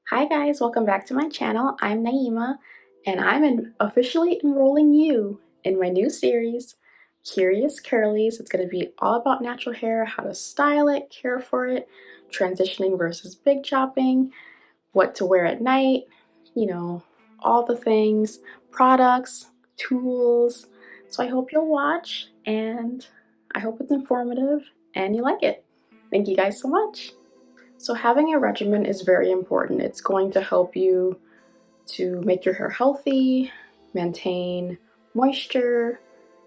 Hi guys, welcome back to my channel. I'm Naima and I'm officially enrolling you in my new series, Curious Curlies. It's going to be all about natural hair, how to style it, care for it, transitioning versus big chopping, what to wear at night, all the things, products, tools. So I hope you'll watch and I hope it's informative and you like it. Thank you guys so much. So having a regimen is very important. It's going to help you to make your hair healthy, maintain moisture,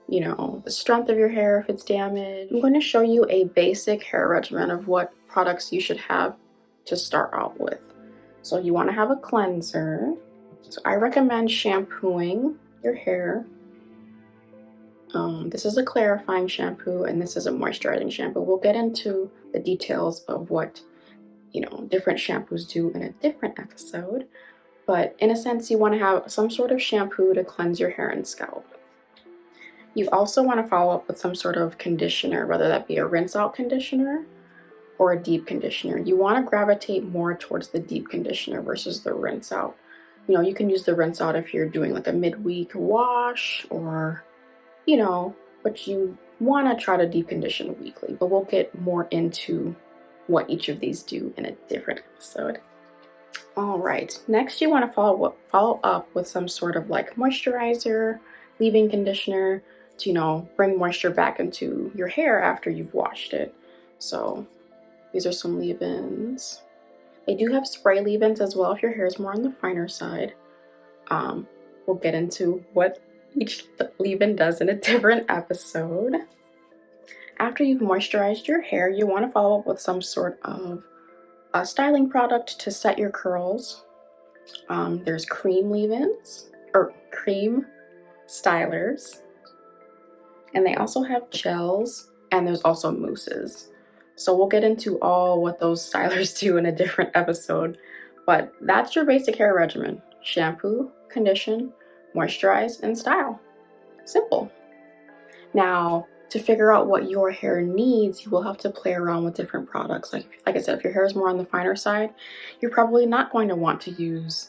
the strength of your hair if it's damaged. I'm going to show you a basic hair regimen of what products you should have to start out with. So you want to have a cleanser. So I recommend shampooing your hair. This is a clarifying shampoo and this is a moisturizing shampoo. We'll get into the details of what different shampoos do in a different episode. But in a sense, you want to have some sort of shampoo to cleanse your hair and scalp. You also want to follow up with some sort of conditioner, whether that be a rinse out conditioner or a deep conditioner. You want to gravitate more towards the deep conditioner versus the rinse out. You can use the rinse out if you're doing like a midweek wash or, but you want to try to deep condition weekly. But we'll get more into what each of these do in a different episode. All right, next you want to follow up with some sort of like moisturizer, leave-in conditioner to bring moisture back into your hair after you've washed it. So these are some leave-ins. They do have spray leave-ins as well if your hair is more on the finer side. We'll get into what each leave-in does in a different episode. After you've moisturized your hair, you want to follow up with some sort of a styling product to set your curls. There's cream leave-ins or cream stylers, and they also have gels, and there's also mousses. So we'll get into all what those stylers do in a different episode, but that's your basic hair regimen: shampoo, condition, moisturize, and style. Simple. Now, to figure out what your hair needs, you will have to play around with different products. Like I said, if your hair is more on the finer side, you're probably not going to want to use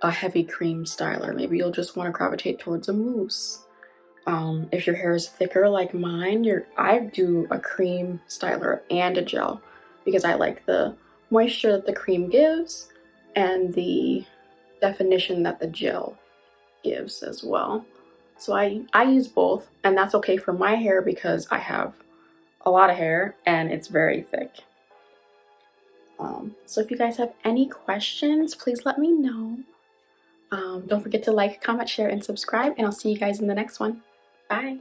a heavy cream styler. Maybe you'll just want to gravitate towards a mousse. If your hair is thicker like mine, I do a cream styler and a gel because I like the moisture that the cream gives and the definition that the gel gives as well. So I use both, and that's okay for my hair because I have a lot of hair and it's very thick. So if you guys have any questions, please let me know. Don't forget to like, comment, share, and subscribe, and I'll see you guys in the next one. Bye.